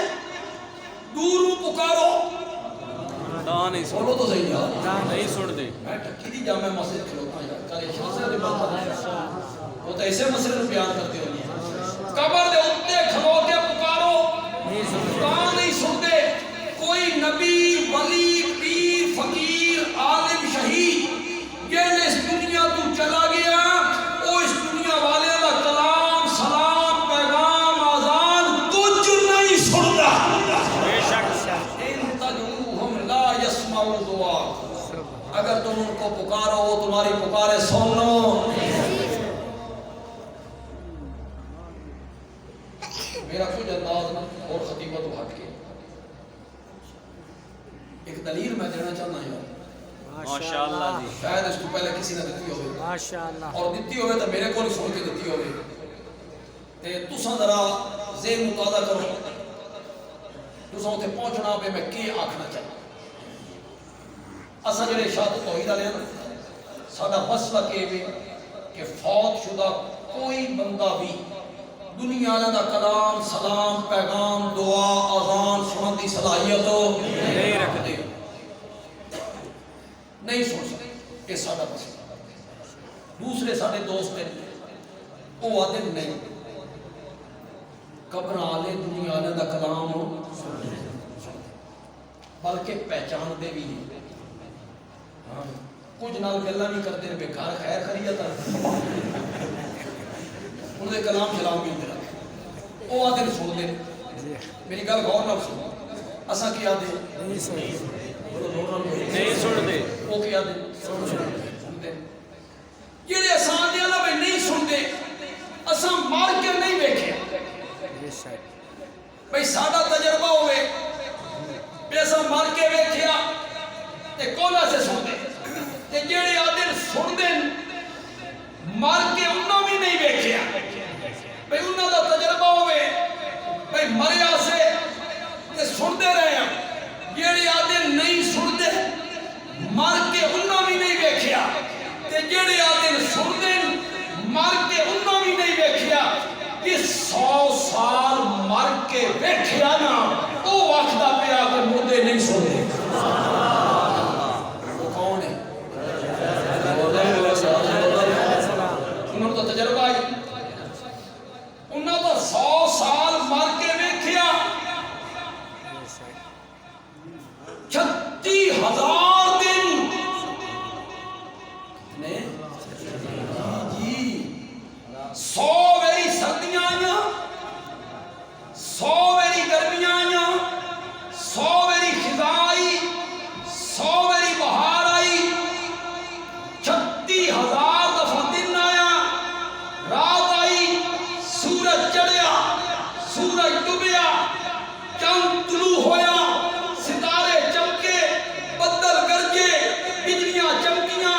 دوروں پکارو تا نہیں سن، بولو تو صحیح یار۔ نہیں سن دے۔ میں ٹھکی دی جامع مسجد کھلوتا یار، کل شاہ دے بات وہ تو ایسے مسئلے کو بیان کرتے ہوئے ہیں۔ قبر دے اتے کھلو کے پکارو کہاں نہیں سنتے۔ کوئی نبی ولی پیر فقیر عالم شہید یہ اس دنیا تو چلا گیا، وہ اس دنیا والے کا کلام سلام پیغام آزان کچھ نہیں سنتا۔ بے شک ان تدعوہم لا یسمعوا دعا، اگر تم ان کو پکارو وہ تمہاری پکارے سنو۔ میرا کچھ انداز اور خطیبہ تو ہٹ کے ایک دلیل میں دینا چاہنا یار، ماشاءاللہ جی، شاید اس کو پہلے کسی نے دیتی ہوئے ماشاءاللہ، اور دیتی ہوئے تو میرے کو نہیں سن کے دیتی ہوئے۔ تے تساں ذرا ذہن متازہ کرو، تساں اتنے پہنچنا پہ میں کی آکھنا چاہتا۔ اساں جڑے اشاعت توحید والے نا، ساڈا مسلک یہ بھی کہ فوت شدہ کوئی بندہ بھی دنیا دا کلام سلام پیغام دعا اذان سنن دی صلاحیت نہیں رکھتے، نہیں سن سکتے۔ یہ ساڈا مسئلہ۔ دوسرے ساڈے دوست ہیں وہ آتے نہیں، قبر والے دنیا والے دا کلام بلکہ پہچان دے بھی ہاں کچھ نال گلا نہیں کرتے بے گھر خیر خیریت ان دے کلام شلام بھی اندر وہ آدھے سن دے میری گل غور نال سنو اساں کی آدھے نہیں سنتے وہ کی آدھے سنتے جڑے اساں دے اللہ بھائی نہیں سنتے اساں مار کے نہیں ویکھیا بھائی ساڈا تجربہ ہوئے پیسہ مار کے ویکھیا تے کولا سے سن دے تے جڑے آدھے سن دے مار کے انہاں بھی نہیں ویکھیا بھائی انہاں دا تجربہ ہوئے بھائی مریا سے تے سن دے رہے ہیں جڑے آدھے نہیں سن دے مار کے انہاں بھی نہیں ویکھیا تے جڑے آدھے سن دے مار کے انہاں بھی نہیں ویکھیا کہ 100 سال مر کے ویکھیا نا وہ وقت دا پیا کہ مردے نہیں سنتے وہ کون ہے انہوں نے تجربہ آئی انہوں نے 100 سال مر کے ویکھیا 36,000 دن نے جی 100 ویری سردیاں آئیاں 100 ویری گرمیاں آئیاں 100 ویری خزاں آئی 100 ویری بہار آئی 36,000 دفعہ دن آیا رات آئی سورج چڑھیا سورج ڈوبیا چاند طلوع ہویا ستارے چمکے بدل گرجے بجلیاں چمکیاں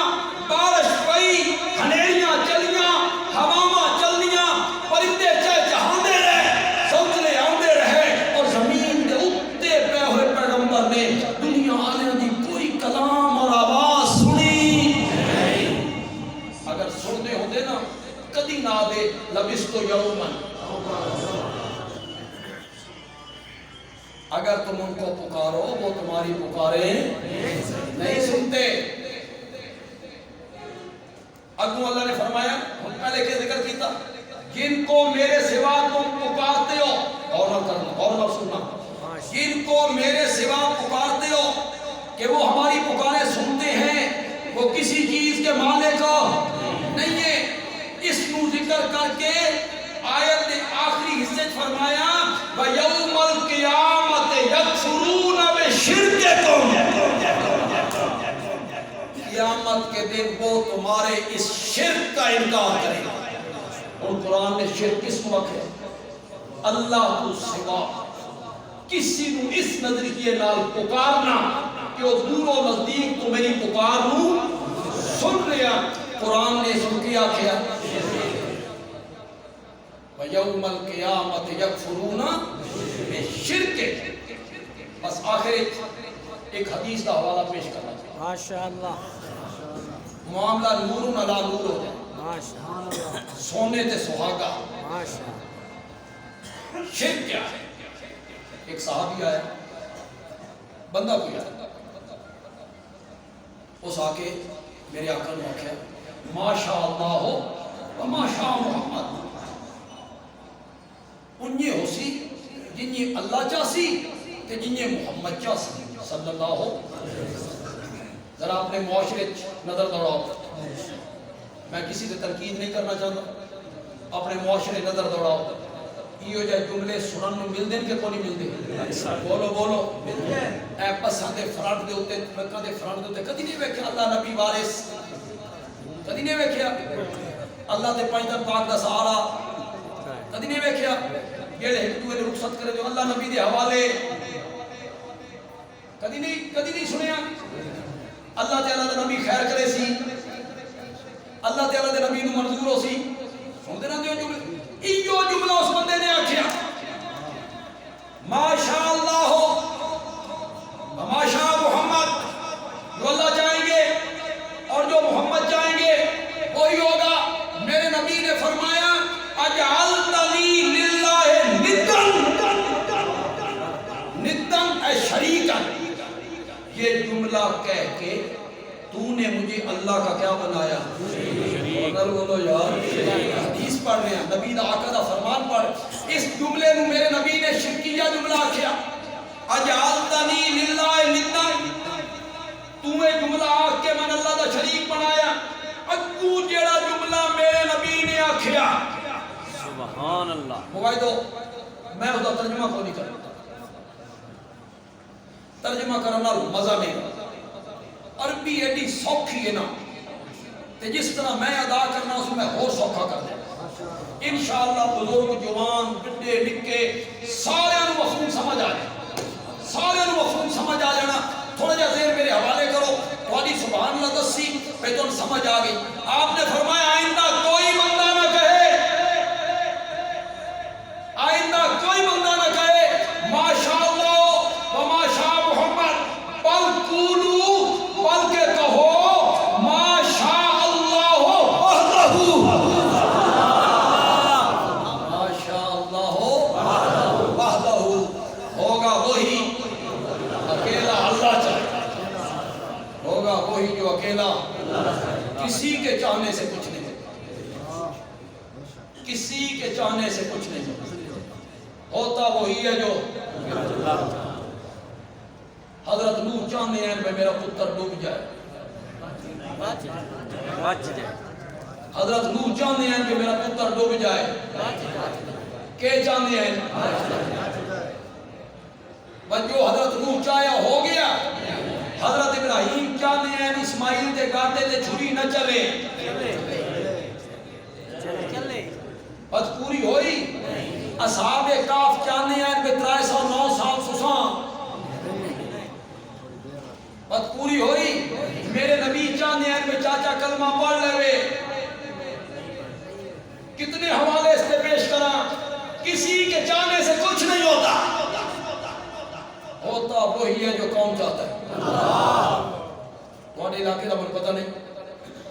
بارش پئی ہنیریاں چلیاں ہواواں چلنیاں پرندے چہچہاندے رہے سوچنے آندے رہے اور زمین دے اتے پے ہوئے پیغمبر نے دنیا والوں دی کوئی کلام اور آواز سنی اگر سنتے ہوندے نا کدی نہ دے لبستو یومن اگر تم ان کو پکارو وہ تمہاری پکارے نہیں سنتے اگوں اللہ نے فرمایا پہلے کے ذکر کیتا جن کو میرے سوا تم پکارتے ہو اور نہ کرنا اور نہ سننا جن کو میرے سوا پکارتے ہو کہ وہ ہماری پکارے سنتے ہیں وہ کسی چیز کے مالک نہیں ہے اس کو ذکر کر کے آیت نے آخری حصے فرمایا وَيَوْمَ الْقِيَامَةِ يَكْفُرُونَ بِشِرْكِكُمْ قیامت کے دن وہ تمہارے اس شرک کا انکار کرے گا اور قرآن نے شرک کس کو رکھے اللہ کو سوا کسی کو اس نظریے نال پکارنا کہ وہ دور و نزدیک تو میری پکار ہوں سن لیا قرآن نے اس کو کیا کیا وَيَوْمَ الْقِيَامَةِ يَكْفُرُونَ بِشِرْكِ بس آخر ایک حدیث کا حوالہ پیش کرنا چاہیے ماشاءاللہ معاملہ نور علی نور ہو جائے ماشاءاللہ سونے تے سہاگا ماشاءاللہ شرک کیا ہے ایک صحابی آیا بندہ کوئی آیا اس آکے میرے آقا نے آکھا ماشاء اللہ ہو وماشاء محمد انہی ہو سی جنہی اللہ چاہسی کہ جنہی محمد چاہسی صلی اللہ ہو ذرا اپنے معاشرے نظر دوڑاؤ میں کسی سے تنقید نہیں کرنا چاہتا اپنے معاشرے نظر دوڑاؤ یہ جائے جملے سنن میں مل دیں کہ کو نہیں مل دیں بولو بولو اے پسند فرانٹ دے ہوتے مکہ دے فرانٹ دے ہوتے کدی نہیں ویکھیا اللہ نبی وارث کدی نہیں ویکھیا اللہ دے پنج پاک دا سہارا کدی نہیں ویکھیا جڑے ایک دوسرے نے رخصت کرے جو اللہ نبی دے حوالے کدی نہیں سنیا اللہ تعالیٰ دے نبی خیر کرے سی اللہ تعالیٰ دے نبی نو منظور ہو سی سن دے نہ دیو جملے ایو جملہ اس بندے نے آکھیا ماشاء اللہ ہو ماشاء محمد جو اللہ چاہیں گے اور جو محمد چاہیں گے وہی ہوگا میرے نبی نے فرمایا اجعلتنی للہ ندا اے شریکا یہ جملہ کہہ کے تو نے مجھے اللہ کا کیا بنایا؟ اگر بولو یار حدیث پڑھ رہے ہیں، نبی دا آقا دا فرمان پڑھ، اس جملے نو میرے نبی نے شرکیہ جملہ کیا، اجعلتنی للہ ندا، تمہیں جملہ آکھ کے من اللہ دا شریک بنایا، اگو جیڑا جملہ میرے نبی نے آکھیا سبحان اللہ. موبائل دو، میں اس کا ترجمہ کو نہیں کرتا، ترجمہ کرنا مزہ نہیں، عربی ایڈی سوکھی ہے نا، تے جس طرح میں ادا کرنا اس میں اور سوکھا کر دیں انشاءاللہ. بزرگ جوان بڑے نکے سارے مفہوم سمجھ آ جائے، سارے مفہوم سمجھ آ جانا. تھوڑا جا ذہن میرے حوالے کرو، تھوڑی سبحان اللہ دسی پہ تم سمجھ آ گئی. آپ نے فرمایا آئندہ کوئی بندہ نہ کہے، آئندہ کوئی بندہ نہ کہے ما شاء اللہ و ما شاء محمد، بل قولوا، بلکہ کہو ما شاء اللہ وحدہ، ما شاء اللہ وحدہ، ہوگا وہی اکیلا اللہ چاہتا، ہوگا وہی جو اکیلا، کسی کے چاہنے سے کچھ نہیں ہوتا، کسی کے چاہنے سے کچھ نہیں ہوتا وہی ہے جو حضرت نوح چاہتے ہیں کہ میرا پتر ڈوب جائے، بچ جائے. حضرت نوح چاہتے ہیں کہ میرا پتر ڈوب جائے، کہ چاہتے ہیں بس جو حضرت نوح چاہیا ہو گیا. حضرت ابراہیم چاہتے ہیں اسماعیل دے گاٹے تے چھری نہ چلے، بس پوری ہوئی. اصحاب کاف چاہتے ہیں کہ 309 سال سساں، بس پوری ہوئی. میرے نبی چاہتے ہیں کہ چاچا کلمہ پڑھ لے، کتنے حوالے اس پہ پیش کرا، کسی کے چاہنے سے کچھ نہیں ہوتا، ہوتا وہی ہے جو کون چاہتا ہے. تھوڑے علاقے کا مجھے پتہ نہیں،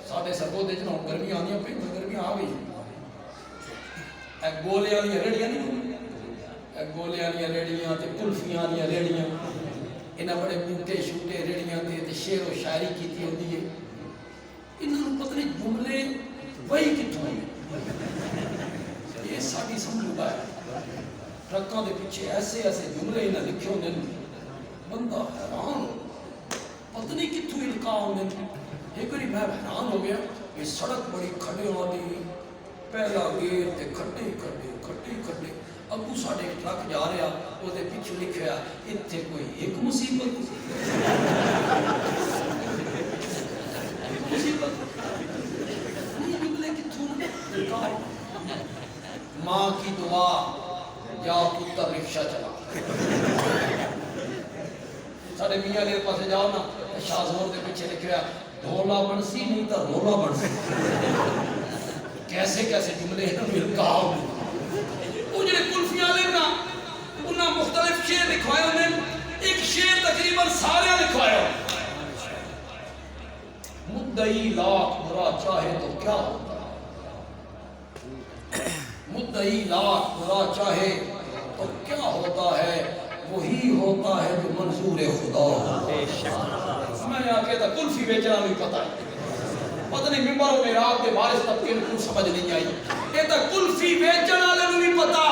ساڑھے سرگو دے جنہوں گرمی آنی ہیں، پھر گرمی آ گئی، ایک گولے والی ریڑیاں نہیں، ایک گولے والی ریڑیاں تے کلفیاں والی ریڑیاں، انہاں بڑے بوٹے شوٹے ریڑیاں تے شعر و شاعری کیتی ہوتی ہے. انہوں پتہ نہیں جملے وہی کتوں ہیں، یہ ساڑھی سمجھوگا ہے. ٹرکاں دے پیچھے ایسے ایسے جملے انہاں لکھے ہوندے ہیں، بندہ حیران، پتہ نہیں کتوں القا ہوندے ہیں. ایک باری میں حیران ہو گیا، یہ سڑک بڑی کھڑے ہوندی، پہلا گیر تے کھڈے کھڈے کھڈے کھڈے، ابو ساڈے ٹرک جا رہا، وہ دے پیچھے لکھیا اتھے کوئی ایک مصیبت، ایک مصیبت، یہ جملے کتوں؟ ماں کی دعا یا پتر رکشہ چلا. ساڑھے میاں لے پاسے جاؤ نا، شاہ زور دے پیچھے لکھیا ڈھولا بنسی نہیں تا رولا بنسی. کیسے کیسے جملے ہیں ملکا ہوئے. وہ جنہیں کلفیاں لینا انہاں مختلف شعر لکھوائے انہیں، ایک شعر تقریباً سارے لکھوائے ہو. مدعی لاکھ برا چاہے تو کیا ہوتا، مدعی لاکھ برا چاہے تو کیا ہوتا ہے، وہی ہوتا ہے جو منظور خدا. میں آ کے تھا کلفی بیچنا بھی پتہ ہے، پتہ نہیں ممبر و میراب کے بارش طبقے کو سمجھ نہیں آئی. یہ تو کلفی بیچن والے بھی پتہ